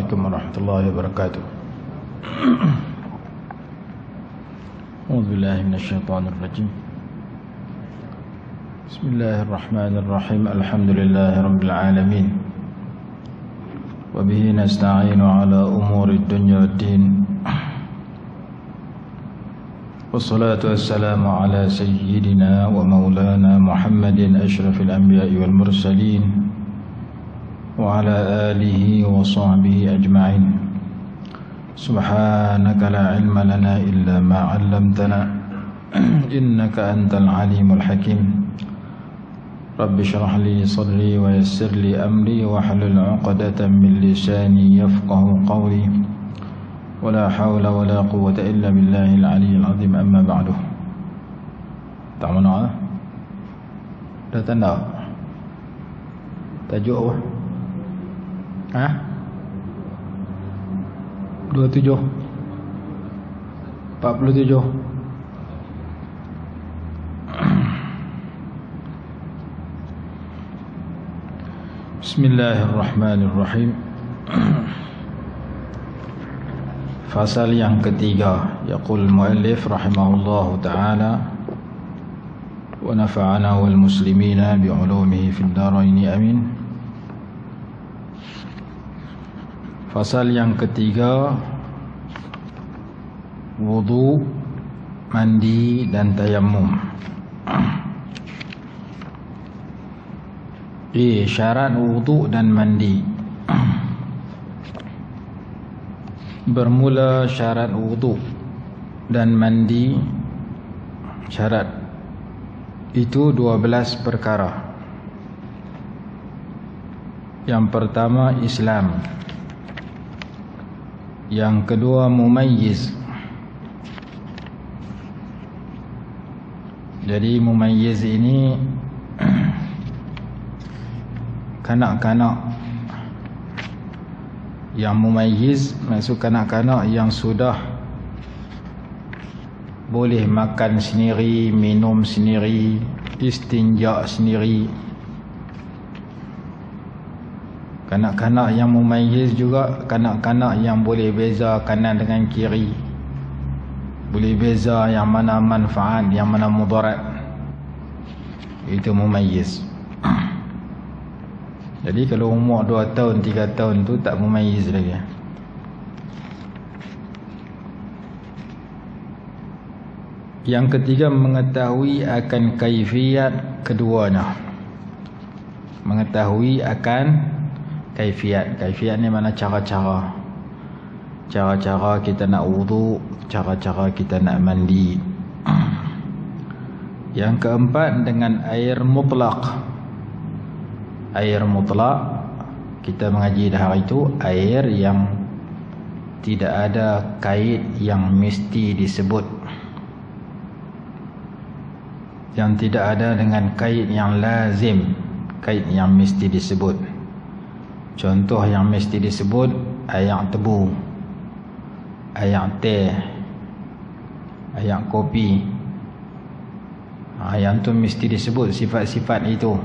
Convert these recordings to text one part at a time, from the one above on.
Assalamualaikum warahmatullahi wabarakatuh. A'udzubillahi minasyaitonirrajim. Bismillahirrahmanirrahim. Alhamdulillahirabbil alamin. Wa bihi nasta'inu ala umurid dunya waddin. Wassalatu wassalamu ala sayyidina wa maulana Muhammadin asyrafil anbiya'i wal mursalin wa ala alihi wa sahbihi ajma'in. Subhanaka la ilma lana illa ma 'allamtana innaka antal alimul hakim. Rabbi shrah li sadri wa yassir li amri wa hlul 'uqdatam min lisani yafqahu qawli. Wala hawla wala quwwata illa billahil aliyyil azim. Amma ba'du. Tak mana? Dah tanda? Tajuk apa? Ha? 27 47. Bismillahirrahmanirrahim. Fasal yang ketiga, yaqul muallif rahimahullahu ta'ala wa nafa'ana wal muslimina bi ulumihi fid dharain amin. Fasal yang ketiga, wudu, mandi dan tayammum. Syarat wudu dan mandi. Bermula syarat wudu dan mandi, syarat itu 12 perkara. Yang pertama Islam. Yang kedua mumayyiz. Jadi mumayyiz ini kanak-kanak. Yang mumayyiz maksud kanak-kanak yang sudah boleh makan sendiri, minum sendiri, istinja sendiri. Kanak-kanak yang mumayyiz juga kanak-kanak yang boleh beza kanan dengan kiri, boleh beza yang mana manfaat, yang mana mudarat. Itu mumayyiz. Jadi kalau umur 2 tahun, 3 tahun tu tak mumayyiz lagi. Yang ketiga mengetahui akan kaifiat keduanya. Mengetahui akan kaifiat. Kaifiat ni mana cara-cara. Cara-cara kita nak wudu, cara-cara kita nak mandi. Yang keempat dengan air mutlak. Air mutlak, kita mengaji dah hari itu, air yang tidak ada kait yang mesti disebut. Yang tidak ada dengan kait yang lazim, kait yang mesti disebut. Contoh yang mesti disebut air tebu, air teh, air kopi. Yang tu mesti disebut sifat-sifat itu,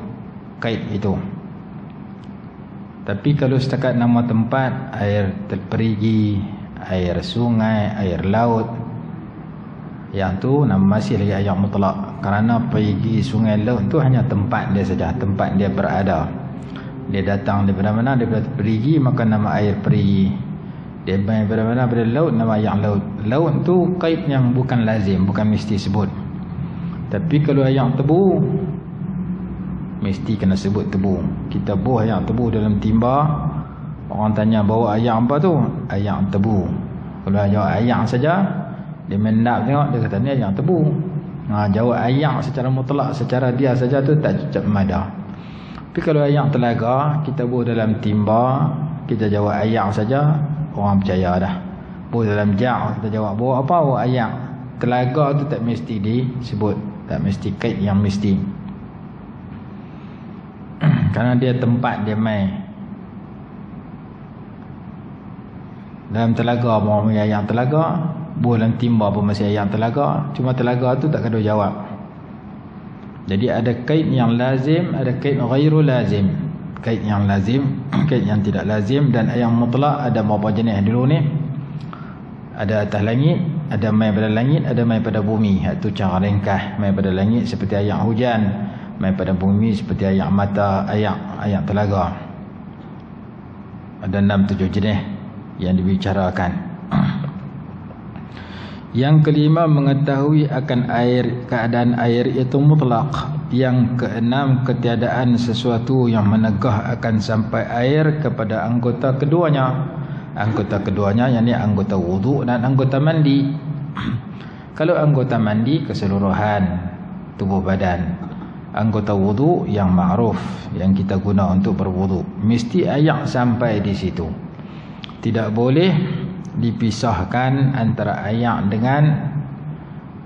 kait itu. Tapi kalau setakat nama tempat, air perigi, air sungai, air laut, yang tu masih lagi air mutlak. Kerana perigi, sungai, laut tu hanya tempat dia saja, tempat dia berada. Dia datang daripada mana? Daripada perigi, maka nama air perigi. Dia daripada mana? Daripada laut, nama air laut. Laut tu kait yang bukan lazim, bukan mesti sebut. Tapi kalau air tebu, mesti kena sebut tebu. Kita buah air tebu dalam timba, orang tanya bawa air apa tu? Air tebu. Kalau air saja, dia mendap tengok, dia kata ni air tebu. Jawab air secara mutlak, secara dia saja tu tak cukup mada. Tapi kalau air telaga, kita buah dalam timba, kita jawab air saja, orang percaya dah. Buah dalam jak, kita jawab buah apa? Buah air. Telaga tu tak mesti disebut, tak mesti kait yang mesti. Kerana dia tempat dia mai. Dalam telaga pun air telaga, buah dalam timba pun masih air telaga. Cuma telaga tu tak kena jawab. Jadi ada kait yang lazim, ada kait ghairu lazim. kaid yang lazim, kaid yang tidak lazim. Dan ayat mutlak ada berapa jenis dulu ni? Ada atas langit, ada mai pada langit, ada mai pada bumi. Itu cara ringkas. Mai pada langit seperti ayat hujan, mai pada bumi seperti ayat mata, ayat telaga. Ada 6-7 jenis yang dibicarakan. Yang kelima, mengetahui akan air, keadaan air itu mutlak. Yang keenam, ketiadaan sesuatu yang menegah akan sampai air kepada anggota keduanya. Anggota keduanya yakni anggota wuduk dan anggota mandi. Kalau anggota mandi keseluruhan tubuh badan. Anggota wuduk yang ma'ruf yang kita guna untuk berwuduk, mesti air sampai di situ. Tidak boleh dipisahkan antara air dengan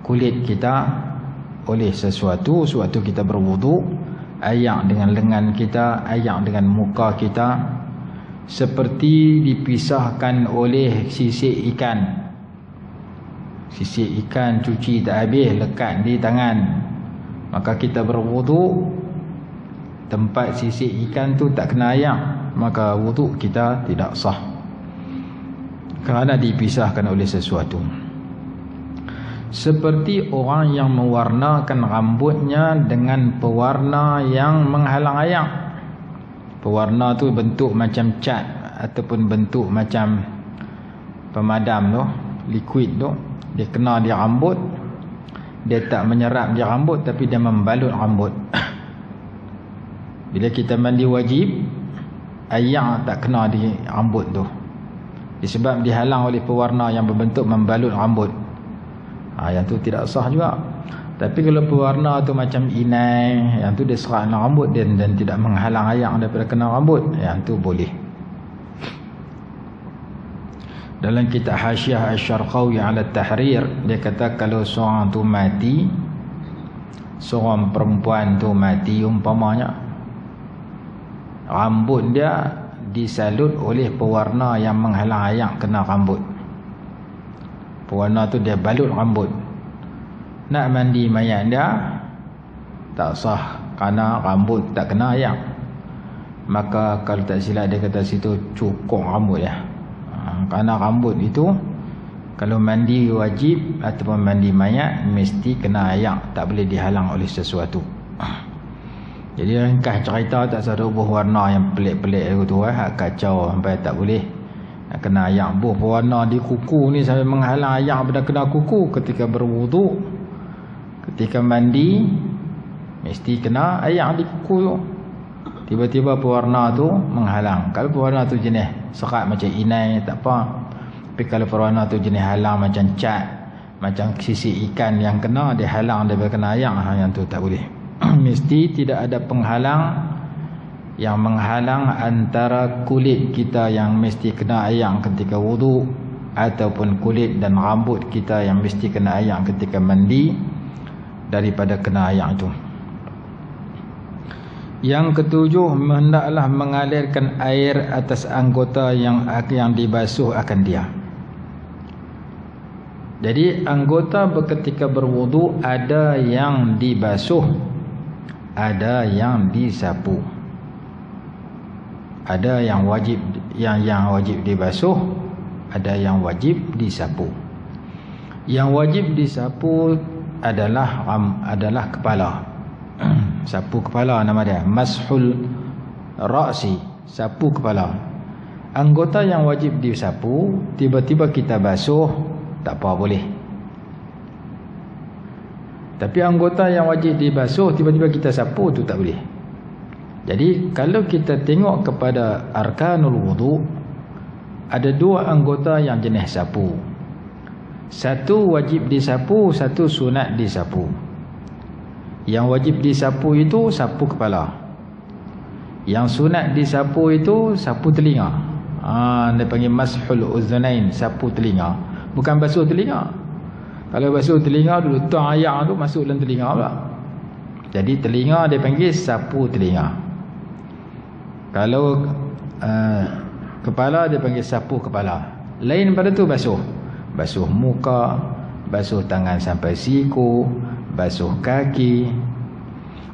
kulit kita oleh sesuatu. Suatu kita berwuduk, air dengan lengan kita, air dengan muka kita, seperti dipisahkan oleh sisik ikan. Sisik ikan cuci tak habis, lekat di tangan, maka kita berwuduk, tempat sisik ikan tu tak kena air, maka wuduk kita tidak sah, kerana dipisahkan oleh sesuatu. Seperti orang yang mewarnakan rambutnya dengan pewarna yang menghalang air. Pewarna tu bentuk macam cat ataupun bentuk macam pemadam tu, liquid tu. Dia kena di rambut, dia tak menyerap di rambut tapi dia membalut rambut. Bila kita mandi wajib, air tak kena di rambut tu, disebab dihalang oleh pewarna yang berbentuk membalut rambut. Yang tu tidak sah juga. Tapi kalau pewarna tu macam inai, yang tu dia serat dalam rambut dan tidak menghalang air daripada kena rambut, yang tu boleh. Dalam kitab Hasyiah Asy-Syarqawi 'ala Tahrir, dia kata kalau seorang tu mati, seorang perempuan tu mati umpamanya, rambut dia disalut oleh pewarna yang menghalang air kena rambut. Pewarna tu dia balut rambut. Nak mandi mayat dia tak sah kerana rambut tak kena air. Maka kalau tak silap dia kata situ cukur rambut ya. Kerana rambut itu kalau mandi wajib ataupun mandi mayat mesti kena air, tak boleh dihalang oleh sesuatu. Jadi ringkas cerita, tak ada buah warna yang pelik-pelik tu kacau sampai tak boleh kena air. Buah warna di kuku ni sampai menghalang air pada kena kuku. Ketika berwuduk, ketika mandi, mesti kena air di kuku tu. Tiba-tiba pewarna tu menghalang. Kalau pewarna tu jenis serat macam inai tak apa. Tapi kalau pewarna tu jenis halang macam cat, macam sisik ikan yang kena, dia halang daripada kena air, yang tu tak boleh. Mesti tidak ada penghalang yang menghalang antara kulit kita yang mesti kena air ketika wuduk, ataupun kulit dan rambut kita yang mesti kena air ketika mandi, daripada kena air itu. Yang ketujuh, hendaklah mengalirkan air atas anggota yang dibasuh akan dia. Jadi anggota ketika berwuduk ada yang dibasuh, ada yang disapu. Ada yang wajib wajib dibasuh, ada yang wajib disapu. Yang wajib disapu adalah kepala. Sapu kepala nama dia, mashul ra'si, sapu kepala. Anggota yang wajib disapu, tiba-tiba kita basuh, tak apa boleh. Tapi anggota yang wajib dibasuh, tiba-tiba kita sapu, tu tak boleh. Jadi kalau kita tengok kepada arkanul wudu, ada dua anggota yang jenis sapu. Satu wajib disapu, satu sunat disapu. Yang wajib disapu itu sapu kepala. Yang sunat disapu itu sapu telinga. Dia panggil mashul uzunain, sapu telinga. Bukan basuh telinga. Kalau basuh telinga dulu tuang air tu masuk dalam telinga pula. Jadi telinga dia panggil sapu telinga. Kalau kepala dia panggil sapu kepala. Lain pada tu basuh. Basuh muka, basuh tangan sampai siku, basuh kaki.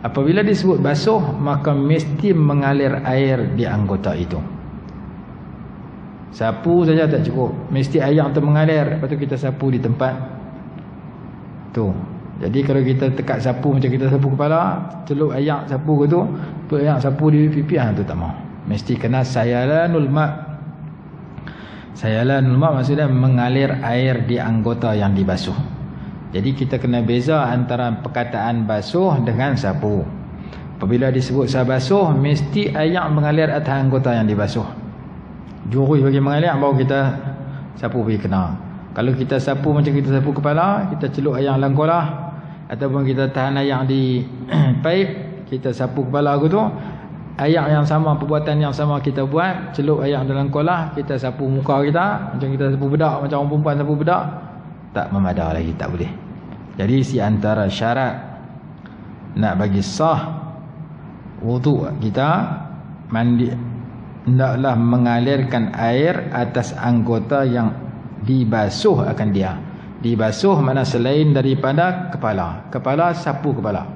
Apabila disebut basuh, maka mesti mengalir air di anggota itu. Sapu saja tak cukup, mesti air tu mengalir. Lepas tu kita sapu di tempat tu. Jadi kalau kita tekat sapu macam kita sapu kepala, celup air sapu ke tu, air sapu di pipi, tu tak mau. Mesti kena sayalanul ma'. Sayalanul ma' maksudnya mengalir air di anggota yang dibasuh. Jadi kita kena beza antara perkataan basuh dengan sapu. Apabila disebut sabasuh, mesti air mengalir atas anggota yang dibasuh. Jurus bagi mengalir baru kita sapu pergi kena. Kalau kita sapu macam kita sapu kepala, kita celup air dalam kolah, ataupun kita tahan air di paip, kita sapu kepala aku tu, air yang sama, perbuatan yang sama kita buat, celup air dalam kolah, kita sapu muka kita, macam kita sapu bedak, macam orang perempuan sapu bedak, tak memadai lagi, tak boleh. Jadi si antara syarat nak bagi sah wuduk kita, mandi, hendaklah mengalirkan air atas anggota yang dibasuh akan dia. Dibasuh mana selain daripada kepala. Kepala, sapu kepala.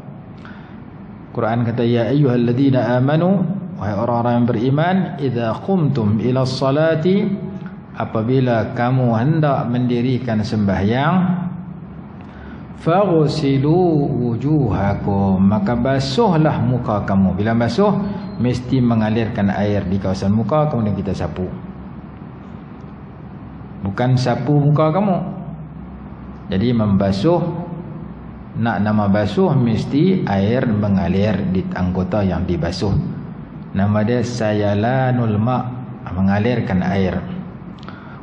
Quran kata, ya ayyuhalladzina amanu, wahai orang-orang yang beriman, idza qumtum ila salati, apabila kamu hendak mendirikan sembahyang, faghsilu wujuhakum, maka basuhlah muka kamu. Bila basuh, mesti mengalirkan air di kawasan muka, kemudian kita sapu. Bukan sapu muka kamu. Jadi membasuh, nak nama basuh, mesti air mengalir di anggota yang dibasuh. Nama dia sayalanul ma', mengalirkan air.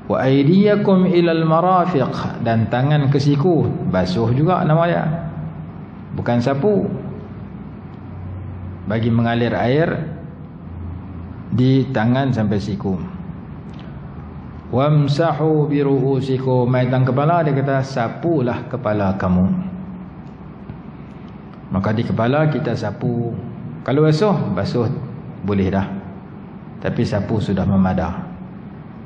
Wa aydiyakum ilal marafiq, dan tangan ke siku, basuh juga nama dia, bukan sapu. Bagi mengalir air di tangan sampai siku. Wamsahu biru'usikum, maitang kepala, dia kata sapulah kepala kamu. Maka di kepala kita sapu. Kalau basuh boleh dah, tapi sapu sudah memadah.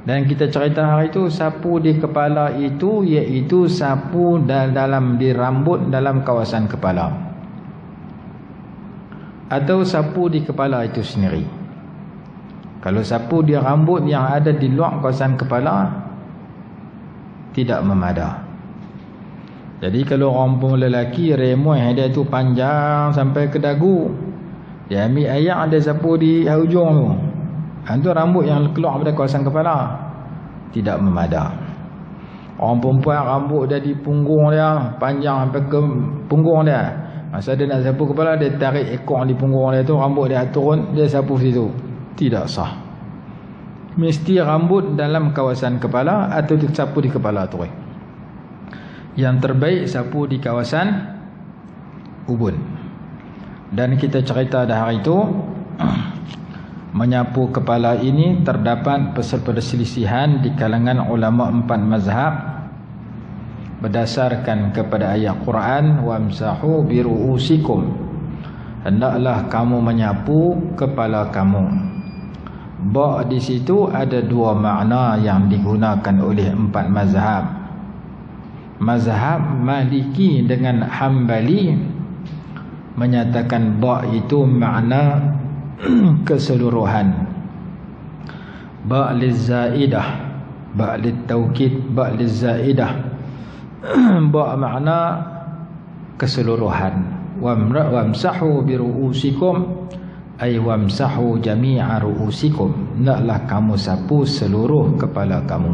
Dan kita cerita hari itu, sapu di kepala itu iaitu sapu dalam di rambut, dalam kawasan kepala, atau sapu di kepala itu sendiri. Kalau sapu di rambut yang ada di luar kawasan kepala, tidak memadah. Jadi kalau orang pun lelaki, remoy dia tu panjang sampai ke dagu, dia ambil air, ada sapu di hujung tu, itu rambut yang keluar pada kawasan kepala, tidak memadah. Orang perempuan rambut dia di punggung dia, panjang sampai ke punggung dia, masa dia nak sapu kepala, dia tarik ekor di punggung dia tu, rambut dia turun, dia sapu situ, tidak sah. Mesti rambut dalam kawasan kepala atau sapu di kepala tu. Yang terbaik sapu di kawasan ubun. Dan kita cerita dah hari itu, menyapu kepala ini terdapat perselisihan di kalangan ulama 4 mazhab berdasarkan kepada ayat Quran, wamsahu biru'usikum, hendaklah kamu menyapu kepala kamu. Ba' di situ ada 2 makna yang digunakan oleh 4 mazhab. Mazhab Maliki dengan Hambali menyatakan ba' itu makna keseluruhan. Ba' lizzaidah, ba' littaukid, ba' lizzaidah. Ba' makna keseluruhan. Wamsahu biru'usikum, ay wamsahu jami'a ru'usikum, naklah kamu sapu seluruh kepala kamu.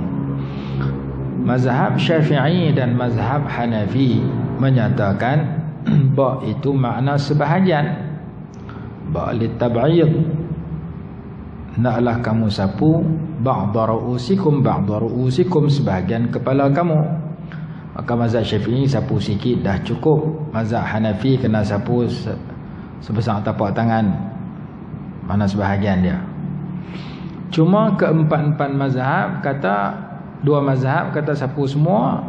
Mazhab Syafi'i dan mazhab Hanafi menyatakan ba' itu makna sebahagian. Ba' litab'id, naklah kamu sapu ba'da ru'usikum, ba'da ru'usikum, sebahagian kepala kamu. Maka mazhab Syafi'i sapu sikit dah cukup. Mazhab Hanafi kena sapu sebesar tapak tangan, mana sebahagian dia. Cuma keempat-empat mazhab kata, 2 mazhab kata sapu semua,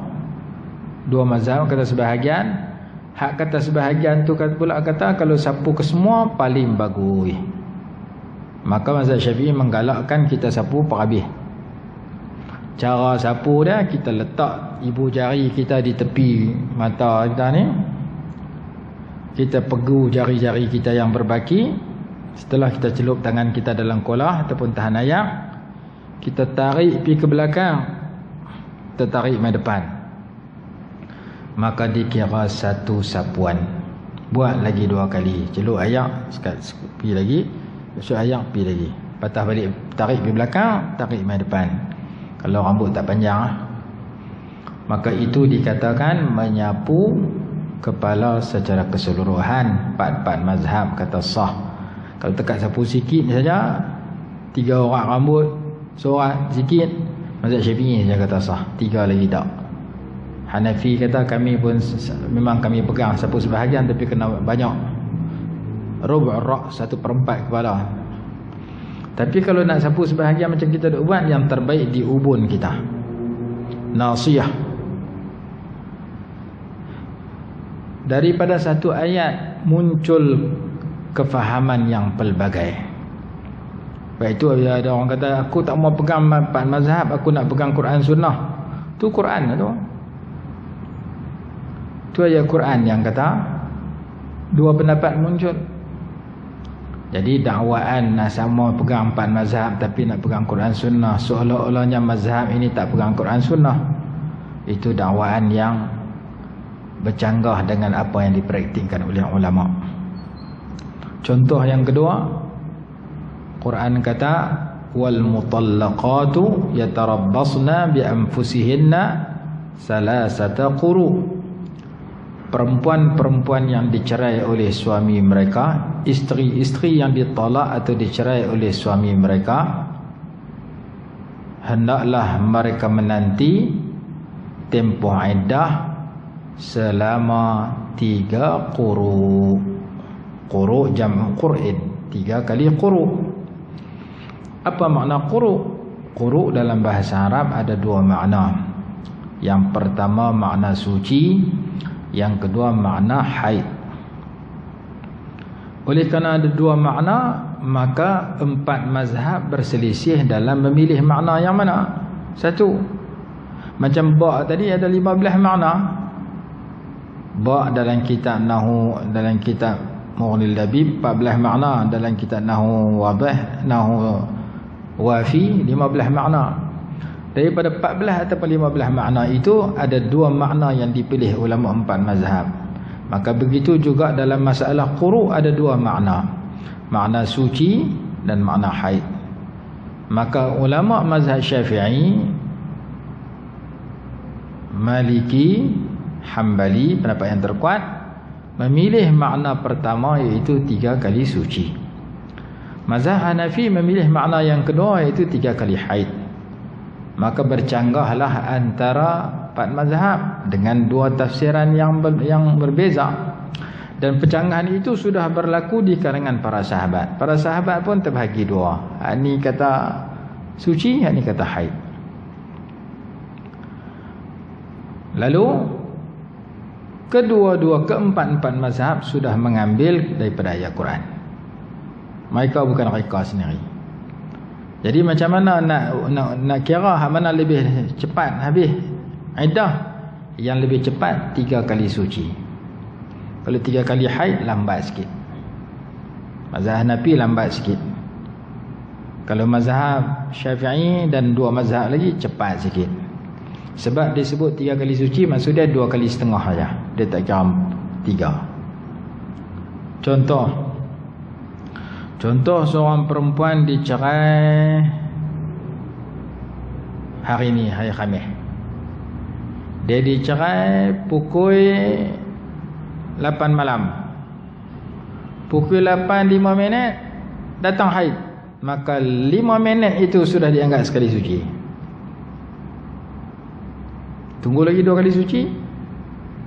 2 mazhab kata sebahagian. Hak kata sebahagian tu pula kata kalau sapu ke semua paling bagus. Maka mazhab Syafi'i menggalakkan kita sapu per habis. Cara sapu dia, kita letak ibu jari kita di tepi mata kita ni, kita pegu jari-jari kita yang berbaki. Setelah kita celup tangan kita dalam kolah ataupun tahan ayak, kita tarik pergi ke belakang, kita tarik mai depan, maka dikira satu sapuan. Buat lagi 2 kali, celup ayak pergi lagi, celup ayak pergi lagi, patah balik, tarik pergi belakang, tarik mai depan. Kalau rambut tak panjang, maka itu dikatakan menyapu kepala secara keseluruhan. 4 mazhab kata sah. Kalau tekat sapu sikit saja, 3 orang rambut, seorang sikit, mazhab Syafi'i saja kata sah, 3 lagi tak. Hanafi kata kami pun memang kami pegang sapu sebahagian, tapi kena banyak, rubu' ra', 1/4 kepala. Tapi kalau nak sapu sebahagian macam kita duk buat, yang terbaik di ubun kita, nasiyah. Daripada satu ayat muncul kefahaman yang pelbagai. Baik itu ada orang kata aku tak mau pegang 4 mazhab, aku nak pegang Quran Sunnah. Tu Quran tu. Tu ayat Quran yang kata 2 pendapat muncul. Jadi dakwaan nak sama pegang 4 mazhab tapi nak pegang Quran Sunnah, seolah-olahnya mazhab ini tak pegang Quran Sunnah, itu dakwaan yang bercanggah dengan apa yang dipraktikkan oleh ulama. Contoh yang kedua, Quran kata wal mutallaqatu yatarabbasna bi anfusihinna salasata quru. Perempuan-perempuan yang dicerai oleh suami mereka, isteri-isteri yang ditolak atau dicerai oleh suami mereka, hendaklah mereka menanti tempoh iddah selama 3 quru. Quru jam' qur'in, 3 kali quru. Apa makna quru? Quru dalam bahasa Arab ada 2 makna. Yang pertama makna suci, yang kedua makna haid. Oleh kerana ada 2 makna, maka 4 mazhab berselisih dalam memilih makna yang mana. Satu, macam ba' tadi ada 15 makna. Ba' dalam kitab Nahu, dalam kitab Mughnil Labib 14 makna, dalam kitab Nahu Wadih, Nahu Wafi 15 makna. Daripada 14 ataupun 15 makna itu ada 2 makna yang dipilih ulama 4 mazhab. Maka begitu juga dalam masalah quru ada 2 makna, makna suci dan makna haid. Maka ulama mazhab Syafi'i, Maliki, Hambali, pendapat yang terkuat, memilih makna pertama iaitu 3 kali suci. Mazhab Hanafi memilih makna yang kedua iaitu 3 kali haid. Maka bercanggahlah antara 4 mazhab dengan 2 tafsiran yang berbeza. Dan percanggahan itu sudah berlaku di kalangan para sahabat. Para sahabat pun terbahagi 2. Ini kata suci, ini kata haid. Lalu keempat mazhab sudah mengambil daripada ayat Quran. Mereka bukan reka sendiri. Jadi macam mana nak kira mana lebih cepat habis iddah? Yang lebih cepat 3 kali suci. Kalau 3 kali haid lambat sikit. Mazhab Hanafi lambat sikit. Kalau mazhab Syafi'i dan 2 mazhab lagi cepat sikit. Sebab disebut 3 kali suci, maksudnya 2 kali setengah saja. Dia tak kira 3. Contoh seorang perempuan dicerai hari ni, hari Khamis. Dia dicerai pukul 8 malam. Pukul 8:05 datang haid. Maka 5 minit itu sudah dianggap sekali suci. Tunggu lagi 2 kali suci,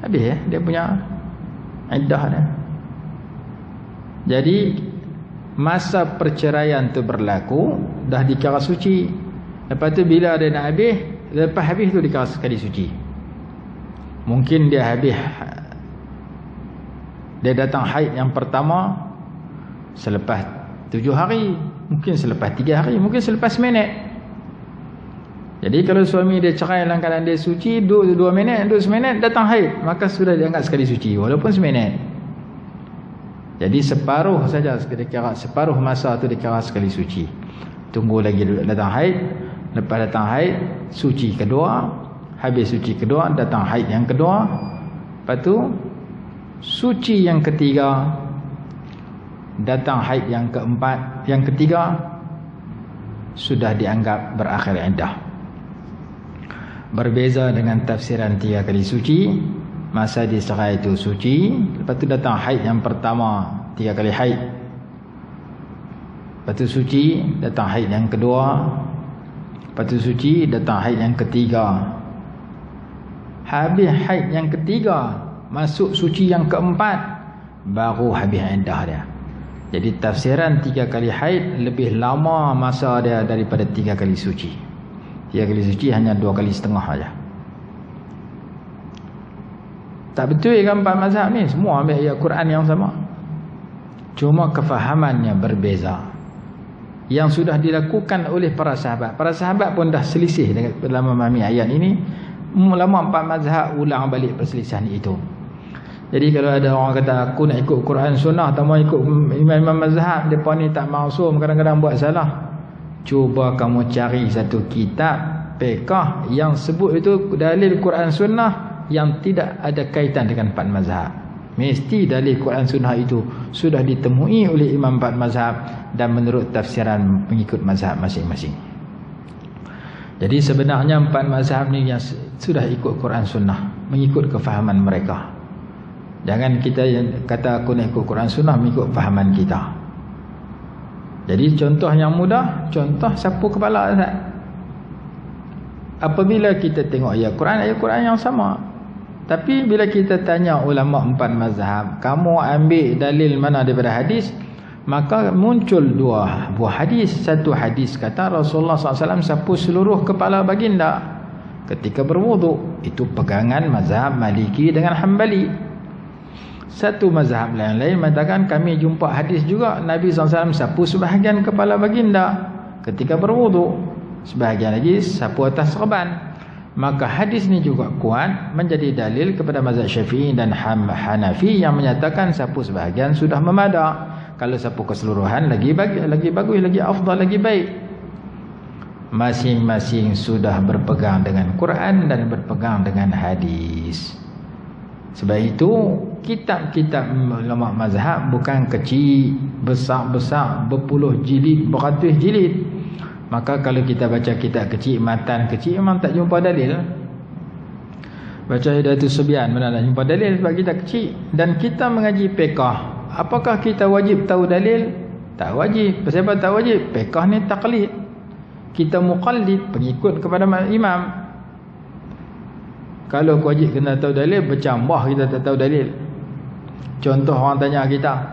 habis dia punya iddah dia. Jadi masa perceraian tu berlaku, dah dikira suci. Lepas tu bila dia nak habis, lepas habis tu dikira sekali suci. Mungkin dia habis, dia datang haid yang pertama selepas 7 hari, mungkin selepas 3 hari, mungkin selepas seminit. Jadi kalau suami dia cerai dalam keadaan dia suci, 2 minit, 2 seminit datang haid, maka sudah dianggap sekali suci walaupun seminit. Jadi separuh saja dikira, separuh masa tu dikira sekali suci. Tunggu lagi datang haid, lepas datang haid suci kedua, habis suci kedua datang haid yang kedua, lepas tu suci yang ketiga, datang haid yang keempat, yang ketiga sudah dianggap berakhir iddah. Berbeza dengan tafsiran 3 kali suci, masa diserai itu suci, lepas tu datang haid yang pertama 3 kali haid, lepas tu suci, datang haid yang kedua, lepas tu suci, datang haid yang ketiga. Habis haid yang ketiga, masuk suci yang keempat, baru habis iddah dia. Jadi tafsiran 3 kali haid lebih lama masa dia daripada 3 kali suci. 3 kali suci hanya 2 kali setengah saja. Tak betul kan 4 mazhab ni? Semua ambil ayat Quran yang sama. Cuma kefahamannya berbeza. Yang sudah dilakukan oleh para sahabat. Para sahabat pun dah selisih dalam memahami ayat ini. Ulama 4 mazhab ulang balik perselisihan itu. Jadi kalau ada orang kata aku nak ikut Quran sunnah, tak mau ikut imam-imam mazhab, mereka ni tak maksum, kadang-kadang buat salah. Cuba kamu cari satu kitab fiqh yang sebut itu dalil Quran sunnah yang tidak ada kaitan dengan 4 mazhab. Mesti dalil Quran sunnah itu sudah ditemui oleh imam 4 mazhab dan menurut tafsiran pengikut mazhab masing-masing. Jadi sebenarnya 4 mazhab ni yang sudah ikut Quran sunnah, mengikut kefahaman mereka. Jangan kita kata aku nak ikut Quran sunnah mengikut fahaman kita. Jadi contoh yang mudah, contoh sapu kepala Ustaz. Apabila kita tengok ayat Quran yang sama. Tapi bila kita tanya ulama 4 mazhab, kamu ambil dalil mana daripada hadis? Maka muncul 2 buah hadis. Satu hadis kata Rasulullah SAW sapu seluruh kepala baginda ketika berwuduk. Itu pegangan mazhab Maliki dengan Hambali. Satu mazhab lain mengatakan kami jumpa hadis juga Nabi SAW sapu sebahagian kepala baginda ketika berwuduk, sebahagian lagi sapu atas serban. Maka hadis ni juga kuat menjadi dalil kepada mazhab Syafi'i dan Hanafi yang menyatakan sapu sebahagian sudah memadah. Kalau sapu keseluruhan lagi bagus, lagi afdal, lagi baik. Masing-masing sudah berpegang dengan Quran dan berpegang dengan hadis. Sebab itu kitab-kitab ulama mazhab bukan kecil, besar-besar, berpuluh jilid, beratus jilid. Maka kalau kita baca kitab kecil, matan kecil, memang tak jumpa dalil. Baca Hidayatus Subyan, mana nak jumpa dalil sebab kita kecil. Dan kita mengaji fiqh, apakah kita wajib tahu dalil? Tak wajib. Sebab tak wajib? Fiqh ni taqlid. Kita muqallid, pengikut kepada imam. Kalau wajib kena tahu dalil, bercambah kita tak tahu dalil. Contoh orang tanya kita,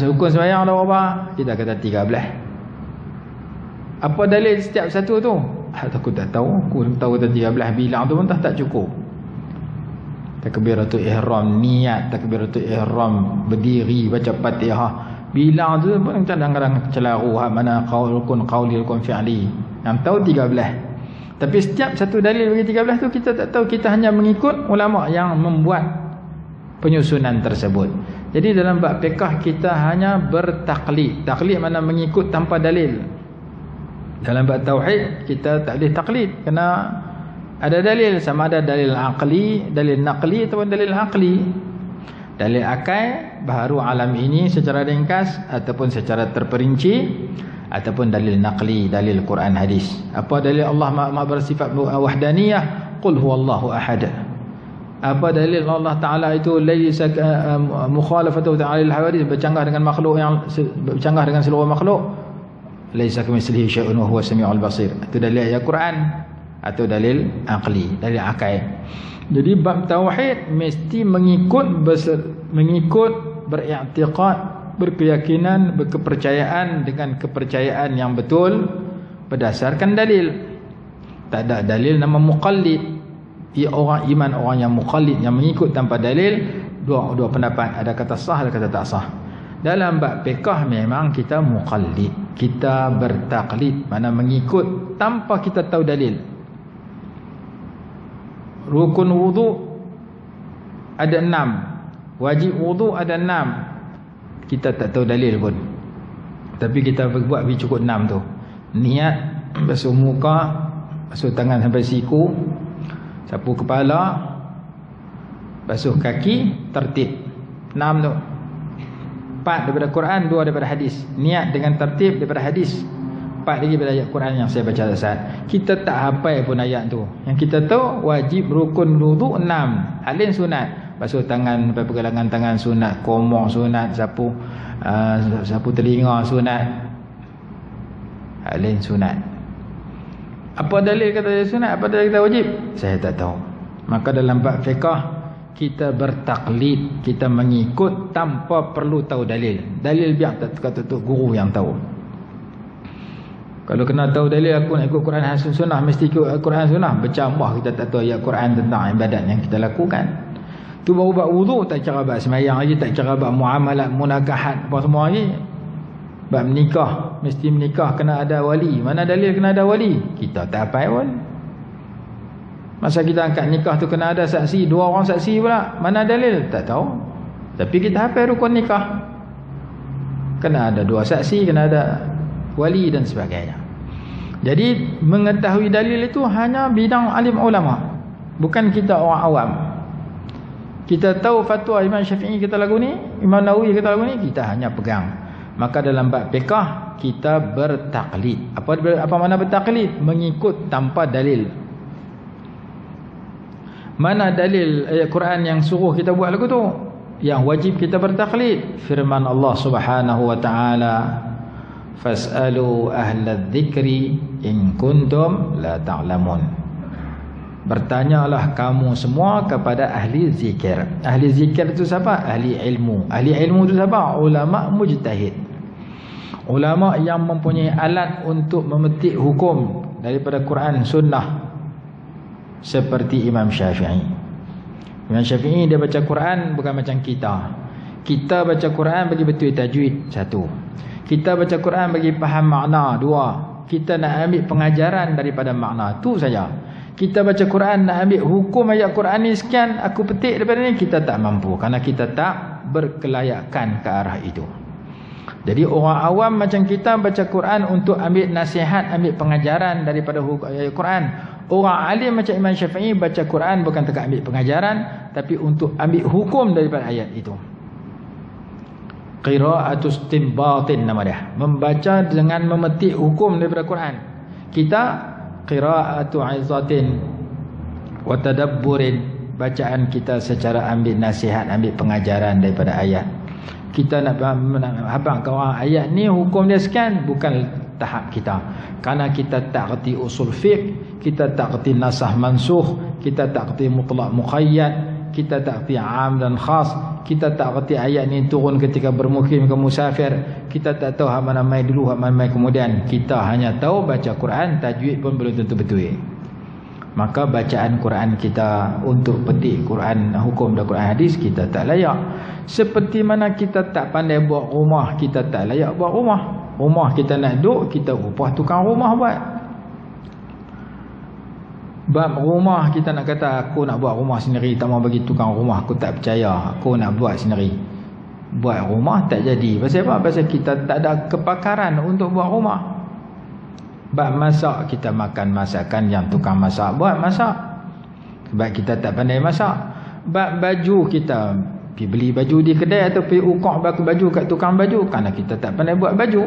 hukum sembahyang ada berapa? Kita kata 13. Apa dalil setiap satu tu? Aku tak tahu. Aku tahu 13 bilang tu pun tak cukup. Takbiratul ihram, niat takbiratul ihram, berdiri baca Fatihah, bilang tu pun kadang-kadang celaru mana rukun qauli, rukun fi'li. Yang tahu 13. Tapi setiap satu dalil bagi 13 tu kita tak tahu, kita hanya mengikut ulama yang membuat penyusunan tersebut. Jadi dalam bab fiqh kita hanya bertaklid. Taklid mana mengikut tanpa dalil. Dalam bab tauhid kita tak boleh taklid, kena ada dalil, sama ada dalil aqli, dalil naqli ataupun dalil aqli. Dalil akal baharu alam ini secara ringkas ataupun secara terperinci, ataupun dalil naqli, dalil Quran hadis. Apa dalil Allah bersifat wahdaniyah? Qul huwallahu ahad. Apa dalil Allah Taala itu laisa mukhalafatu ta'ala al-hawadith, bercanggah dengan makhluk yang bercanggah dengan seluruh makhluk. Laisa kamitslihi syai'un wa huwas samiul basir. Itu dalil ayat Quran atau dalil aqli, dalil akal. Jadi bab tauhid mesti mengikut beriktikad, berkeyakinan, berkepercayaan dengan kepercayaan yang betul berdasarkan dalil. Tak ada dalil nama muqallid. Orang iman, orang yang muqallid, yang mengikut tanpa dalil, dua pendapat, ada kata sah, ada kata tak sah. Dalam bab fiqh memang kita muqallid, kita bertaklid, mana mengikut tanpa kita tahu dalil. Rukun wudu ada 6. Wajib wudu ada 6. Kita tak tahu dalil pun, tapi kita buat cukup 6 tu. Niat, basuh muka, basuh tangan sampai siku, sapu kepala, basuh kaki, tertib. 6 tu. 4 daripada Quran, 2 daripada hadis. Niat dengan tertib daripada hadis, 4 lagi daripada ayat Quran yang saya baca saat. Kita tak hafal pun ayat tu. Yang kita tahu wajib rukun wudu 6. Hal lain sunat. Basuh tangan sampai pergelangan tangan sunat, komor sunat, sapu telinga sunat. Hal lain sunat. Apa dalil kata sunat, apa dalil kata wajib? Saya tak tahu. Maka dalam bab fiqh kita bertaklid, kita mengikut tanpa perlu tahu dalil. Dalil biar kata guru yang tahu. Kalau kena tahu dalil, aku nak ikut Quran sunnah, mesti ikut Quran sunnah. Bercambah kita tak tahu ayat Quran tentang ibadat yang kita lakukan. Tu baru bab wudu, tak cara bab semayang lagi, tak cara bab muamalat, munakahat, apa semua lagi. Bab menikah, mesti menikah kena ada wali. Mana dalil kena ada wali? Kita tak hafal pun. Masa kita angkat nikah tu kena ada saksi, 2 orang saksi pula. Mana dalil? Tak tahu. Tapi kita hafal rukun nikah. Kena ada 2 saksi, kena ada wali dan sebagainya. Jadi mengetahui dalil itu hanya bidang alim ulama, bukan kita orang awam. Kita tahu fatwa Imam Syafi'i kita lagu ni, Imam Nawawi kita lagu ni, kita hanya pegang. Maka dalam bab fiqh kita bertaklid. Apa makna bertaklid? Mengikut tanpa dalil. Mana dalil ayat Quran yang suruh kita buat lagu tu? Yang wajib kita bertaklid firman Allah Subhanahu wa taala, fas'alu ahla dzikri in kuntum la ta'lamun. Bertanyalah kamu semua kepada ahli zikir. Ahli zikir itu siapa? Ahli ilmu. Ahli ilmu itu siapa? Ulama mujtahid. Ulama yang mempunyai alat untuk memetik hukum daripada Quran sunnah, seperti Imam Syafi'i. Imam Syafi'i dia baca Quran bukan macam kita. Kita baca Quran bagi betul tajwid, 1. Kita baca Quran bagi faham makna, 2. Kita nak ambil pengajaran daripada makna, tu saja. Kita baca Quran nak ambil hukum ayat Quran ni sekian, aku petik daripada ni, kita tak mampu, kerana kita tak berkelayakan ke arah itu. Jadi orang awam macam kita baca Quran untuk ambil nasihat, ambil pengajaran daripada ayat Quran. Orang alim macam Imam Syafi'i baca Quran bukan tak ambil pengajaran, tapi untuk ambil hukum daripada ayat itu. Qira'atus istinbatin nama dia, membaca dengan memetik hukum daripada Quran. Kita qira'atu izatin wa tadabburin, bacaan kita secara ambil nasihat, ambil pengajaran daripada ayat. Kita nak habang ke orang ayat ni hukum dia sekian, bukan tahap kita. Kerana kita tak kerti usul fiqh, kita tak kerti nasah mansukh, kita tak kerti mutlak muqayyad, kita tak kerti am dan khas, kita tak kerti ayat ni turun ketika bermukim ke musafir, kita tak tahu hak mana mai dulu, hak mana mai kemudian. Kita hanya tahu baca Quran, tajwid pun belum tentu betul. Maka bacaan Quran kita untuk petik Quran, hukum dan Quran hadis, kita tak layak. Seperti mana kita tak pandai buat rumah, kita tak layak buat rumah. Rumah kita nak duduk, kita upah tukang rumah buat. Bab rumah kita nak kata aku nak buat rumah sendiri, tak mau bagi tukang rumah, aku tak percaya, aku nak buat sendiri. Buat rumah tak jadi. Pasal apa? Pasal kita tak ada kepakaran untuk buat rumah. Bab masak, kita makan masakan yang tukang masak buat masak, sebab kita tak pandai masak. Bab baju, kita pergi beli baju di kedai atau pergi ukok baju kat tukang baju, kerana kita tak pandai buat baju.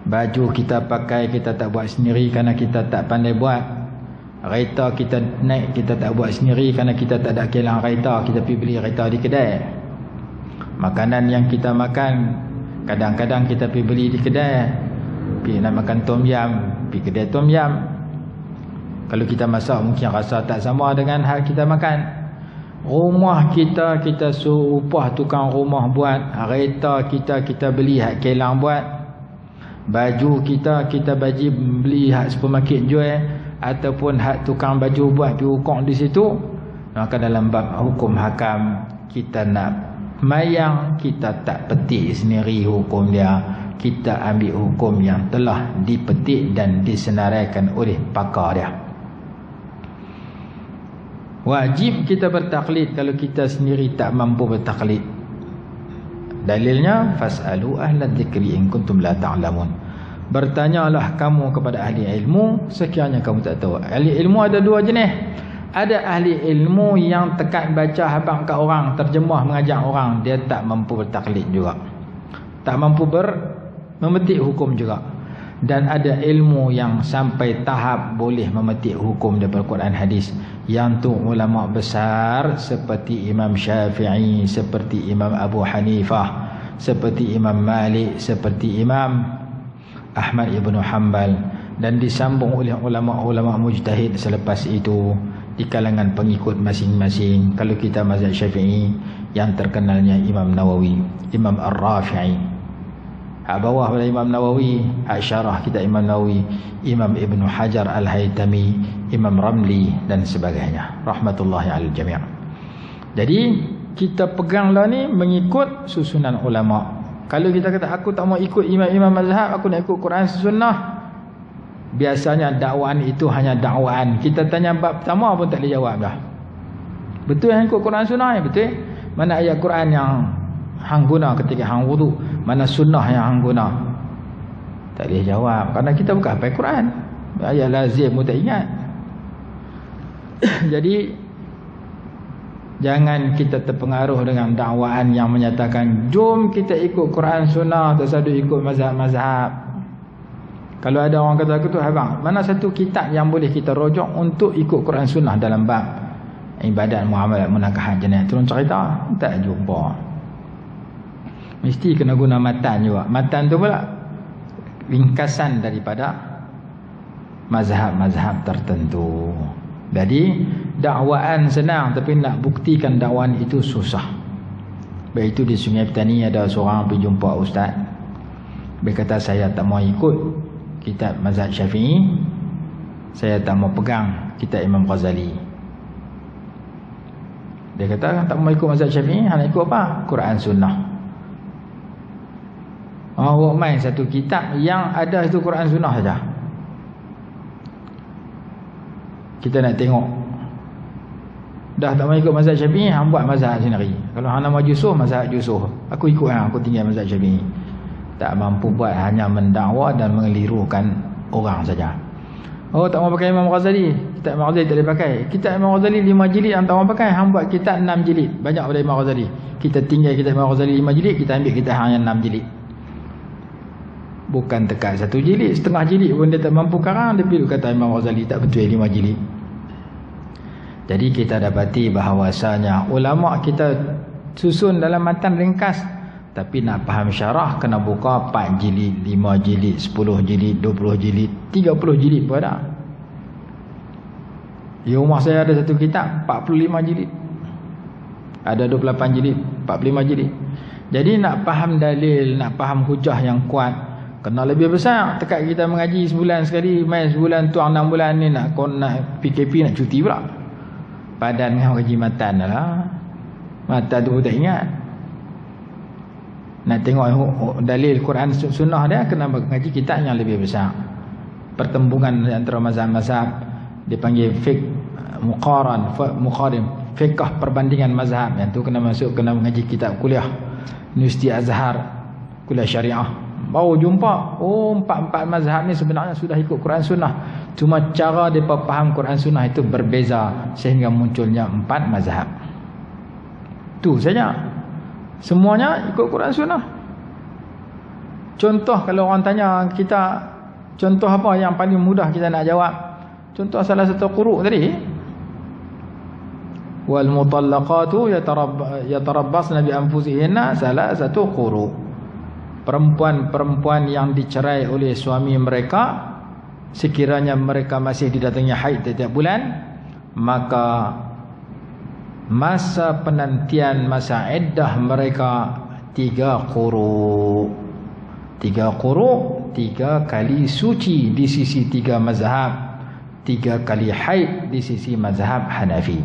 Baju kita pakai, kita tak buat sendiri kerana kita tak pandai buat. Raita kita naik, kita tak buat sendiri kerana kita tak ada kilang raita, kita pergi beli raita di kedai. Makanan yang kita makan, kadang-kadang kita pergi beli di kedai. Pergi nak makan tom yam, pergi kedai tom yam. Kalau kita masak mungkin rasa tak sama dengan hal kita makan. Rumah kita, kita suruh upah tukang rumah buat. Raita kita beli hak kilang buat. Baju kita beli hak supermarket jual, ataupun hak tukang baju buat pergi ukok di situ. Maka dalam bab hukum hakam, kita nak mayang, kita tak petik sendiri hukum dia, kita ambil hukum yang telah dipetik dan disenaraikan oleh pakar dia. Wajib kita bertaklid kalau kita sendiri tak mampu bertaklid. Dalilnya fasalu ahla dzikri in kuntum la ta'lamun. Bertanyalah kamu kepada ahli ilmu sekiranya kamu tak tahu. Ahli ilmu ada dua jenis. Ada ahli ilmu yang tekat baca habaq kat orang, terjemah mengajar orang, dia tak mampu bertaklid juga. Tak mampu memetik hukum juga. Dan ada ilmu yang sampai tahap boleh memetik hukum daripada Quran hadis. Yang tu ulama besar seperti Imam Syafi'i, seperti Imam Abu Hanifah, seperti Imam Malik, seperti Imam Ahmad ibn Hanbal, dan disambung oleh ulama-ulama mujtahid selepas itu di kalangan pengikut masing-masing. Kalau kita mazhab Syafi'i, yang terkenalnya Imam Nawawi, Imam Ar-Rafi'i. Hak bawah pada Imam Nawawi, hak syarah kita Imam Nawawi, Imam Ibn Hajar Al-Haytami, Imam Ramli dan sebagainya, rahmatullahi alal jami'. Jadi kita peganglah ni mengikut susunan ulama. Kalau kita kata aku tak mau ikut imam-imam mazhab, aku nak ikut Quran sunnah, biasanya dakwaan itu hanya dakwaan. Kita tanya bab pertama pun tak boleh jawab dah. Betul yang ikut Quran sunnah ya? Betul. Mana ayat Quran yang hang guna ketika hang wudu, mana sunnah yang hang guna? Tak boleh jawab kerana kita bukan hafal Quran. Ayat lazim pun tak ingat. Jadi jangan kita terpengaruh dengan dakwaan yang menyatakan jom kita ikut Quran sunnah, tak sadu ikut mazhab-mazhab. Kalau ada orang kata aku tu, abang, mana satu kitab yang boleh kita rujuk untuk ikut Quran sunnah dalam bab ibadat, muamalat, munakahat, jenayah? Tolong cerita. Tak jumpa. Mesti kena guna matan juga. Matan tu pula ringkasan daripada mazhab-mazhab tertentu. Jadi dakwaan senang, tapi nak buktikan dakwaan itu susah. Baik itu di Sungai Petani ada seorang pergi jumpa ustaz. Dia kata saya tak mau ikut kitab mazhab Syafi'i, saya tak mau pegang kitab Imam Ghazali. Dia kata tak mau ikut mazhab Syafi'i, hanya ikut apa? Quran sunnah. Awak main satu kitab yang ada itu Quran sunnah saja. Kita nak tengok. Dah tak mau ikut mazhab Syafi'i, hang buat mazhab sendiri. Kalau hang nak maju Jusuh, mazhab Jusuh. Aku ikut hang, aku tinggal mazhab Syafi'i. Tak mampu buat, hanya mendakwa dan mengelirukan orang saja. Oh, tak mau pakai Imam Ghazali, kitab Imam Ghazali tak boleh pakai. Kitab Imam Ghazali 5 jilid hang tak mau pakai, hang buat kitab 6 jilid. Banyak pada Imam Ghazali. Kita tinggal kitab Imam Ghazali 5 jilid, kita ambil kitab hang yang 6 jilid. Bukan tekat 1 jilid, setengah jilid pun dia tak mampu karang, dia pilih kata Imam Ghazali tak betul 5 jilid. Jadi kita dapati bahawasanya ulama kita susun dalam matan ringkas, tapi nak faham syarah kena buka 4 jilid, 5 jilid, 10 jilid, 20 jilid, 30 jilid pun ada. Di rumah saya ada satu kitab 45 jilid, ada 28 jilid, 45 jilid. Jadi nak faham dalil, nak faham hujah yang kuat, kena lebih besar. Tekat kita mengaji sebulan sekali, main sebulan tuang 6 bulan ni nak PKP nak cuti pula. Padan kau kaji matan lah. Matan tu pun tak ingat. Nak tengok dalil Quran sunnah dia, kena mengaji kitab yang lebih besar. Pertembungan antara mazhab-mazhab dipanggil fiqh muqarin, fiqh perbandingan mazhab. Yang tu kena masuk, kena mengaji kitab kuliah Universiti Azhar, kuliah syariah. Baru jumpa, oh 4 mazhab ni sebenarnya sudah ikut Quran sunnah. Cuma cara mereka faham Quran sunnah itu berbeza sehingga munculnya 4 mazhab. Tu saja. Semuanya ikut Quran sunnah. Contoh kalau orang tanya kita, contoh apa yang paling mudah kita nak jawab? Contoh salah satu quru' tadi. Wal mutallaqatu yatarabbasna bi anfusihinna salasatu quru'. Perempuan-perempuan yang dicerai oleh suami mereka, sekiranya mereka masih didatangi haid setiap bulan, maka masa penantian, masa iddah mereka 3 quru'. 3 quru', 3 kali suci di sisi 3 mazhab, 3 kali haid di sisi mazhab Hanafi.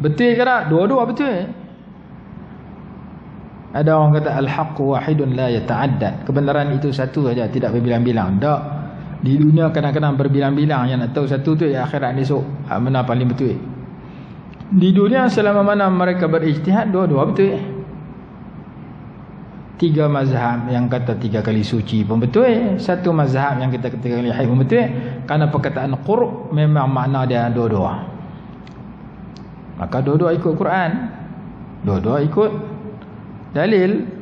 Betul ke tak? Dua-dua betul. Ada orang kata al-haqqu wahidun la yata'addad. Kebenaran itu satu saja, tidak berbilang-bilang. Tak. Di dunia kadang-kadang berbilang-bilang yang nak tahu satu tu akhirat esok mana paling betul. Di dunia selama mana mereka berijtihad dua-dua betul. 3 mazhab yang kata 3 kali suci pun betul. 1 mazhab yang kita 3 kali haid pun betul. Kerana perkataan qur' memang makna dia dua-dua. Maka dua-dua ikut Quran, dua-dua ikut dalil.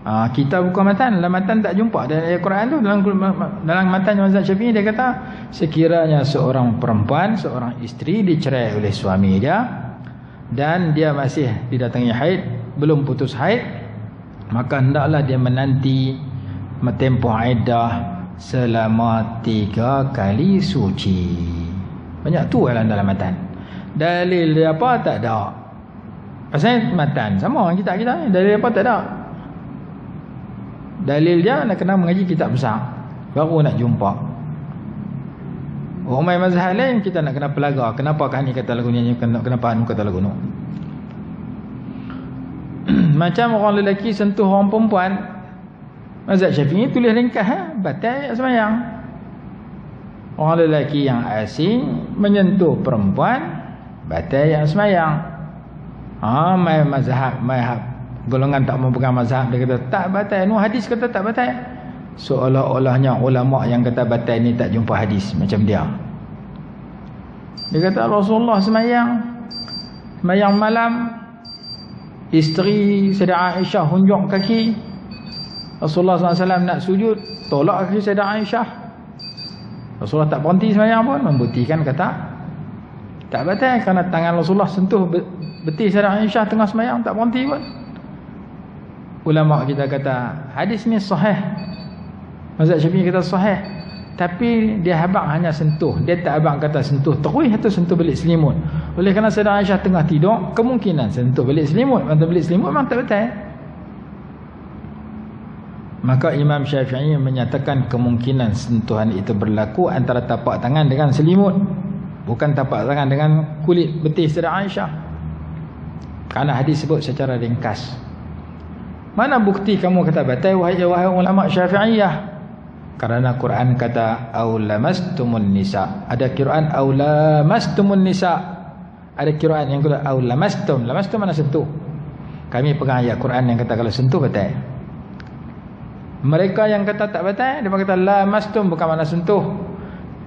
Kita buka matan, dalam matan tak jumpa dalam ayat Quran tu. Dalam matan mazhab Syafi'i dia kata sekiranya seorang perempuan, seorang isteri dicerai oleh suami dia dan dia masih didatangi haid, belum putus haid, maka hendaklah dia menanti tempoh iddah selama 3 kali suci. Banyak tu dalam matan. Dalil dia apa tak ada. Pasal matan sama orang kita ni, dalil apa tak ada. Dalil dia nak kena mengaji kitab besar baru nak jumpa. Orang mazhab lain kita nak kena pelaga. Kenapa ni kata lagu ni, kenapa anu kata lagu ni. Macam orang lelaki sentuh orang perempuan, mazhab Syafi'i tulis ringkas batal sembahyang. Orang lelaki yang asing menyentuh perempuan batal yang sembahyang. Mazhab golongan tak memegang mazhab dia kata tak batal. Hadis kata tak batal. Seolah-olahnya ulama yang kata batal ni tak jumpa hadis macam dia. Dia kata Rasulullah sembahyang malam, isteri Sayyidah Aisyah hunjuk kaki. Rasulullah SAW nak sujud, tolak kaki Sayyidah Aisyah. Rasulullah tak berhenti sembahyang pun, membuktikan kata tak batal kerana tangan Rasulullah sentuh betis Sayyidah Aisyah tengah sembahyang, tak berhenti pun. Ulama kita kata hadis ni sahih. Mazhab Syafi'i kata sahih, tapi dia habaq hanya sentuh. Dia tak habaq kata sentuh terus atau sentuh balik selimut. Oleh kerana Sayyidah Aisyah tengah tidur, kemungkinan sentuh balik selimut. Sentuh balik selimut memang tak betul. Maka Imam Syafi'i menyatakan kemungkinan sentuhan itu berlaku antara tapak tangan dengan selimut, bukan tapak tangan dengan kulit betis Sayyidah Aisyah. Kerana hadis sebut secara ringkas. Mana bukti kamu kata batal wahai ulama Syafi'iyah? Kerana Quran kata aulamastumun nisa. Ada Quran aulamastumun nisa. Ada Quran yang kata aulamastum. Lamastum mana sentuh. Kami pegang ayat Quran yang kata kalau sentuh batal. Mereka yang kata tak batal, dia kata lamastum bukan mana sentuh.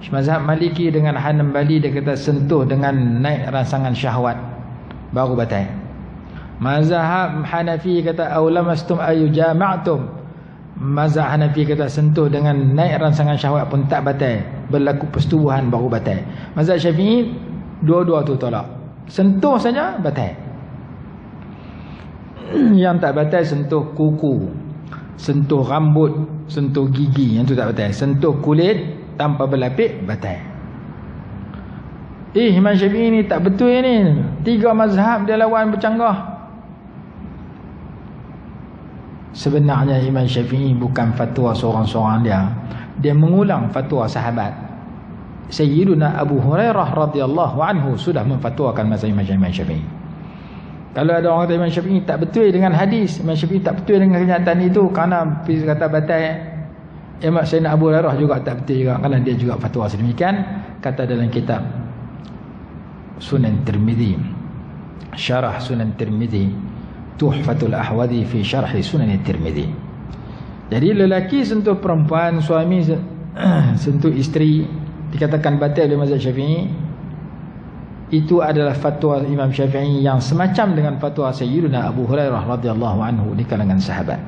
Mazhab Maliki dengan Hanbali dia kata sentuh dengan naik rangsangan syahwat baru batal. Mazhab Hanafi kata aulamastum ayu jama'tum. Mazhab Hanafi kata sentuh dengan naik rangsangan syahwat pun tak batal, berlaku persetubuhan baru batal. Mazhab Syafi'i dua-dua tu tolak. Sentuh saja batal. Yang tak batal sentuh kuku, sentuh rambut, sentuh gigi, yang tu tak batal. Sentuh kulit tanpa berlapik batal. Imam Syafi'i ni tak betul ni. 3 mazhab dia lawan bercanggah. Sebenarnya Imam Syafi'i bukan fatwa seorang-seorang dia. Dia mengulang fatwa sahabat. Sayyiduna Abu Hurairah radhiyallahu anhu sudah memfatwakan mazhab Imam Syafi'i. Kalau ada orang kata Imam Syafi'i tak betul dengan hadis, Imam Syafi'i tak betul dengan kenyataan itu kerana kata batal, Imam Sayyidina Abu Hurairah juga tak betul juga kerana dia juga fatwa sedemikian. Kata dalam kitab Sunan Tirmizi, Syarah Sunan Tirmizi, Tuhfatul Ahwadi fi Syarh Sunan Tirmizi. Jadi lelaki sentuh perempuan, suami sentuh isteri, dikatakan batal oleh mazhab Syafi'i. Itu adalah fatwa Imam Syafi'i yang semacam dengan fatwa Sayyidina Abu Hurairah radhiyallahu anhu di kalangan sahabat.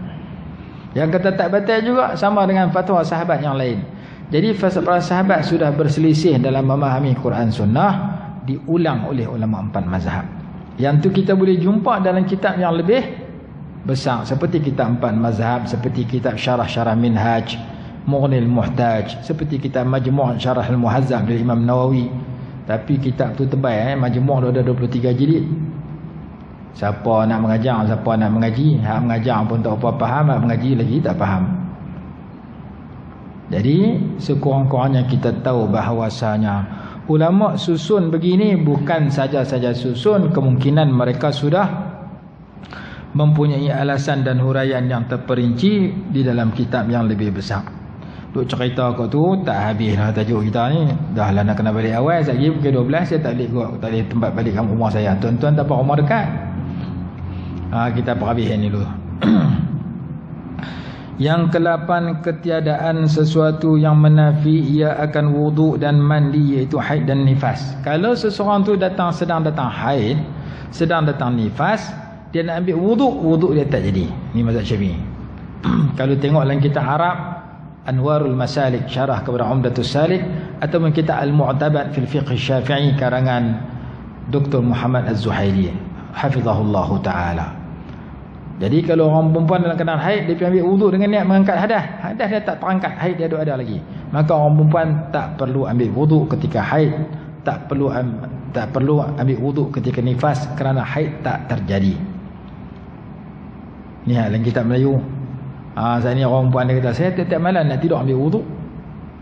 Yang kata tak batal juga sama dengan fatwa sahabat yang lain. Jadi para sahabat sudah berselisih dalam memahami Quran Sunnah, diulang oleh ulama 4 mazhab. Yang tu kita boleh jumpa dalam kitab yang lebih besar seperti kitab 4 mazhab, seperti kitab Syarah Minhaj, Mughnil Muhtaj, seperti kitab Majmu' Syarah Al-Muhazzab dari Imam Nawawi. Tapi kitab tu tebal, Majmu' ada 23 jilid. Siapa nak mengajar, siapa nak mengaji, hak mengajar pun tak apa faham, hak mengaji lagi tak faham. Jadi sekurang-kurangnya kita tahu bahawasanya ulama susun begini bukan saja-saja susun, kemungkinan mereka sudah mempunyai alasan dan huraian yang terperinci di dalam kitab yang lebih besar. Duk cerita kau tu tak habis lah tajuk kita ni. Dah lah nak kena balik awal. Sekejap lagi pukul 12 saya tak boleh tempat balik kamu rumah saya. Tuan-tuan tak apa rumah dekat. Kita perhabisan dulu. Yang ke-8, ketiadaan sesuatu yang menafi ia akan wuduk dan mandi, iaitu haid dan nifas. Kalau seseorang tu sedang datang haid, sedang datang nifas, dia nak ambil wuduk dia tak jadi. Ni mazhab Syafi'i. Kalau tengok dalam kitab Arab Anwarul Masalik syarah kepada Umdatus Salik, ataupun kitab Al-Mu'tabad fil Fiqh Syafi'i karangan Dr. Muhammad Az-Zuhaili hafizahullahu taala. Jadi kalau orang perempuan dalam keadaan haid, dia pergi ambil wuduk dengan niat mengangkat hadas. Hadas dia tak terangkat, haid dia ada lagi. Maka orang perempuan tak perlu ambil wuduk ketika haid, tak perlu ambil wuduk ketika nifas, kerana haid tak terjadi. Ni dalam kitab Melayu. Saat ni orang perempuan dia kata, saya tiap malam nak tidur ambil wuduk.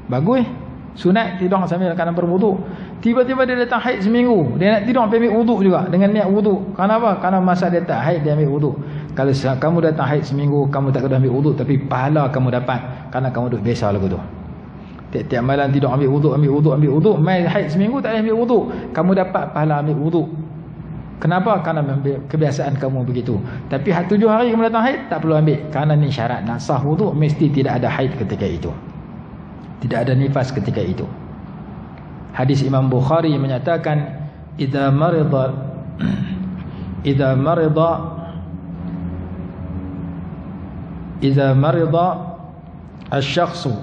Bagus. Sunat tidur sambil kadang berwuduk. Tiba-tiba dia datang haid seminggu, dia nak tidur ambil wuduk juga dengan niat wuduk. Kenapa? Kerana masa dia tak haid dia ambil wuduk. Kalau kamu datang haid seminggu, kamu tak kena ambil wuduk, tapi pahala kamu dapat kerana kamu duduk biasa lagu tu. Tiap-tiap malam tidur ambil wuduk, mai haid seminggu tak ambil wuduk, kamu dapat pahala ambil wuduk. Kenapa? Kerana kebiasaan kamu begitu. Tapi 7 hari kamu datang haid, tak perlu ambil. Kerana ni syarat nak sah wuduk, mesti tidak ada haid ketika itu, tidak ada nifas ketika itu. Hadis Imam Bukhari menyatakan, idza marida asy-syakhsu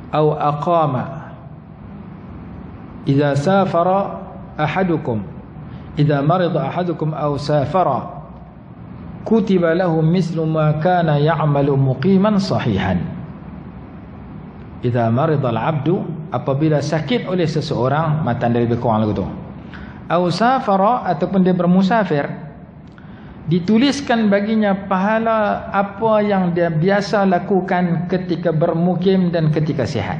aw aqama idza safara ahadukum aw safara kutiba lahu mislu ma kana ya'malu muqiman sahihan. Idza marida al-'abdu, apabila sakit oleh seseorang, matan dari lebih kurang lagu tu, aw safara, ataupun dia bermusafir, dituliskan baginya pahala apa yang dia biasa lakukan ketika bermukim dan ketika sihat.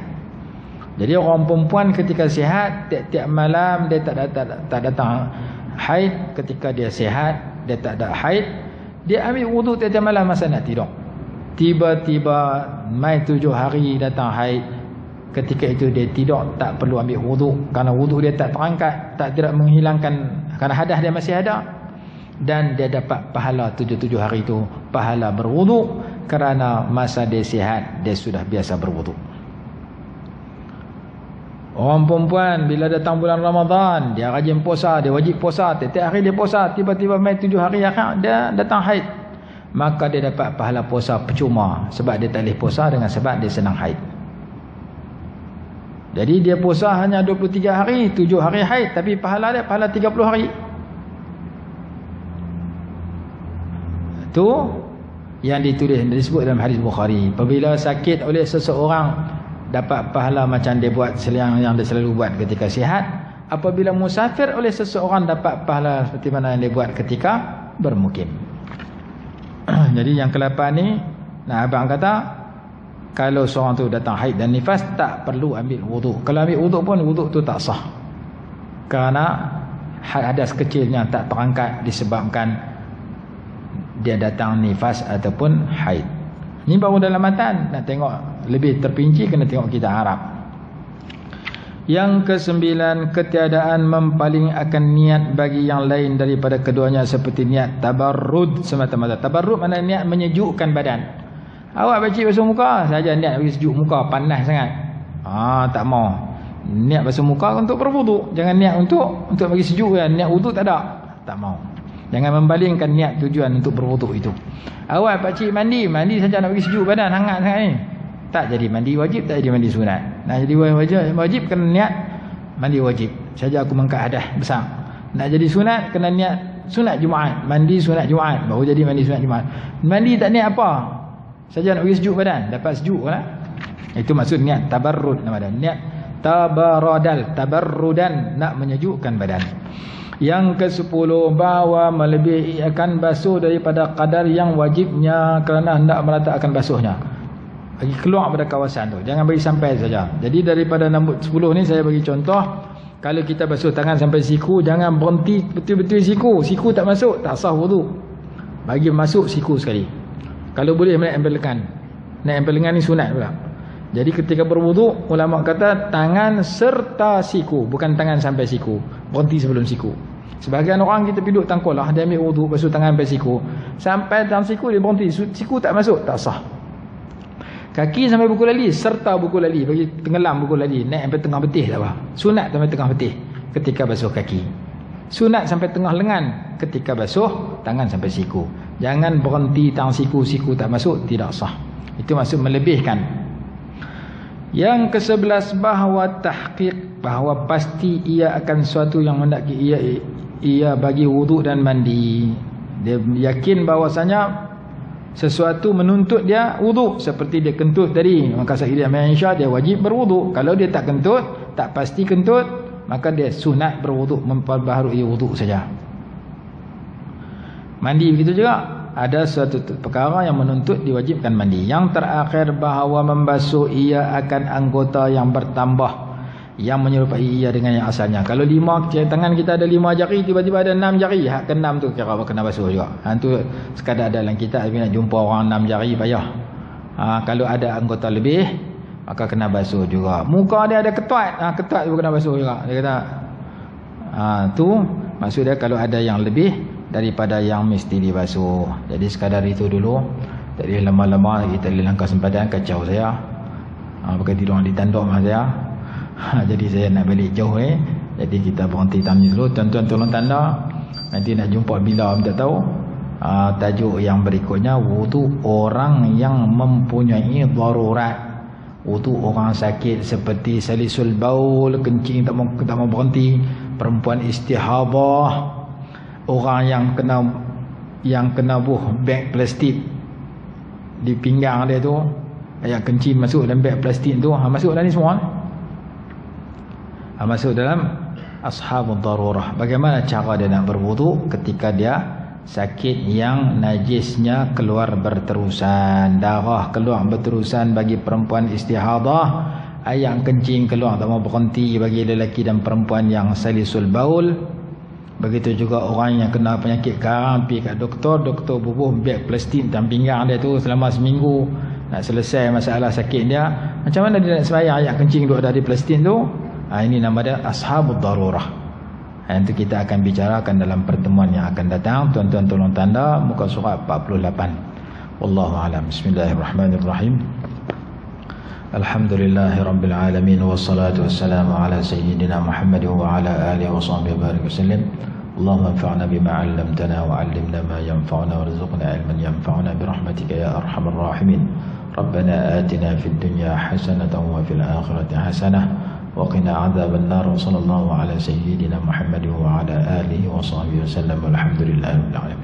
Jadi orang perempuan ketika sihat, tiap-tiap malam dia tak datang haid. Ketika dia sihat, dia tak ada haid, dia ambil wuduk tiap-tiap malam masa nak tidur. Tiba-tiba mai 7 hari datang haid, ketika itu dia tidur, tak perlu ambil wuduk, kerana wuduk dia tak terangkat, tidak menghilangkan, kerana hadas dia masih ada. Dan dia dapat pahala 7 hari itu, pahala berwuduk, kerana masa dia sihat, dia sudah biasa berwuduk. Orang perempuan bila datang bulan Ramadan, dia rajin puasa, dia wajib puasa, tiap hari dia puasa, tiba-tiba mai 7 hari akhir dia datang haid, maka dia dapat pahala puasa percuma, sebab dia tak boleh puasa dengan sebab dia senang haid. Jadi dia puasa hanya 23 hari, 7 hari haid, tapi pahala dia pahala 30 hari. Itu yang disebut dalam hadis Bukhari. Apabila sakit oleh seseorang, dapat pahala macam dia buat yang dia selalu buat ketika sihat. Apabila musafir oleh seseorang, dapat pahala seperti mana yang dia buat ketika bermukim. Jadi yang ke-8 ni, nah abang kata, kalau seorang tu datang haid dan nifas, tak perlu ambil wuduk. Kalau ambil wuduk pun, wuduk tu tak sah, kerana hadas kecilnya tak terangkat disebabkan dia datang nifas ataupun haid. Ni baru dalam matan. Nak tengok lebih terperinci, kena tengok kita Arab. Yang ke-9, ketiadaan mempaling akan niat bagi yang lain daripada keduanya, seperti niat tabarrud semata-mata. Tabarrud maknanya niat menyejukkan badan. Awak baca basuh muka saja, niat bagi sejuk muka, panas sangat. Tak mau. Niat basuh muka untuk berwuduk, jangan niat untuk bagi sejuk kan. Niat wuduk tak ada, tak mau. Jangan membalingkan niat tujuan untuk berwuduk itu. Awal pakcik mandi saja nak bagi sejuk badan, hangat sangat ni. Tak jadi mandi wajib, tak jadi mandi sunat. Nak jadi wajib kena niat mandi wajib. Saja aku mengangkat hadas besar. Nak jadi sunat kena niat sunat Jumaat, mandi sunat Jumaat, baru jadi mandi sunat Jumaat. Mandi tak niat apa, saja nak bagi sejuk badan, dapat sejuk lah. Itu maksud niat tabarrud nama dia. Niat tabarrudan, nak menyejukkan badan. Yang ke-10, bahawa melebihi akan basuh daripada kadar yang wajibnya kerana hendak meratakan basuhnya. Bagi keluar pada kawasan tu, jangan bagi sampai saja. Jadi daripada nombor 10 ni saya bagi contoh. Kalau kita basuh tangan sampai siku, jangan berhenti betul-betul siku tak masuk, tak sah wuduk. Bagi masuk siku sekali. Kalau boleh naik ampel lengan. Naik ampel lengan ni sunat pula. Jadi ketika berwuduk, ulama kata tangan serta siku, bukan tangan sampai siku. Berhenti sebelum siku. Sebahagian orang kita duduk tangkulah, dia ambil wuduk, basuh tangan sampai siku. Sampai tangan siku dia berhenti, siku tak masuk, tak sah. Kaki sampai buku lali, serta buku lali, bagi tenggelam buku lali, naik sampai tengah betih tak apa. Sunat sampai tengah betih ketika basuh kaki. Sunat sampai tengah lengan ketika basuh tangan sampai siku. Jangan berhenti tangan siku, siku tak masuk, tidak sah. Itu maksud melebihkan. Yang ke-11 bahawa tahqiq, bahawa pasti ia akan suatu yang hendaki ia bagi wuduk dan mandi. Dia yakin bahawasanya sesuatu menuntut dia wuduk, seperti dia kentut tadi, maka Sayyidina Aisyah dia wajib berwuduk. Kalau dia tak kentut, tak pasti kentut, maka dia sunat berwuduk, memperbaharui wuduk saja. Mandi begitu juga. Ada suatu perkara yang menuntut diwajibkan mandi. Yang terakhir bahawa membasuh ia akan anggota yang bertambah, yang menyerupai ia dengan yang asalnya. Kalau 5 tangan kita ada 5 jari, tiba-tiba ada 6 jari, hak ke-6 tu kira kena basuh juga. Tu sekadar dalam kita nak jumpa orang 6 jari payah. Kalau ada anggota lebih, maka kena basuh juga. Muka dia ada ketuat, ketuat pun kena basuh juga. Dia kata tu maksud dia kalau ada yang lebih daripada yang mesti dibasuh. Jadi sekadar itu dulu. Jadi lama-lama kita langkah sempatan, kacau saya. Pakai tidur di tanduk saya. Jadi saya nak balik jauh Jadi kita berhenti tamniz dulu. Tuan-tuan tolong tanda. Nanti nak jumpa bila minta tahu. Tajuk yang berikutnya, wudu orang yang mempunyai darurat. Wudu orang sakit seperti salisul baul, kencing tak mau berhenti, perempuan istihadah, orang yang kena buh beg plastik di pinggang dia tu, yang kencing masuk dalam beg plastik tu, masuk dalam ni semua. Masuk dalam ashabul darurah. Bagaimana cara dia nak berwuduk ketika dia sakit yang najisnya keluar berterusan, darah keluar berterusan bagi perempuan istihadah, yang kencing keluar tak mau berhenti bagi lelaki dan perempuan yang salisul baul. Begitu juga orang yang kena penyakit garang, pergi kat doktor bubuh beg plastik dalam pinggang dia tu selama seminggu, nak selesai masalah sakit dia. Macam mana dia nak sembahyang ayat kencing duduk dari plastik tu? Ini nama dia ashabud darurah. Nanti kita akan bicarakan dalam pertemuan yang akan datang. Tuan-tuan tolong tanda muka surat 48. Wallahu a'lam. Bismillahirrahmanirrahim. Alhamdulillahirabbil alamin, wassalatu wassalamu ala sayyidina Muhammad wa ala alihi wa sahbihi barik wasallam. Allahumma anfa'na bima 'allamtana wa 'allimna ma yanfa'una warzuqna 'ilman yanfa'una birahmatika ya arhamar rahimin. Rabbana atina fid dunya hasanatan wa fil akhirati hasanah wa qina 'adzaban nar. Sallallahu ala sayyidina Muhammad wa ala alihi wa sahbihi wasallam. Alhamdulillahirabbil alamin.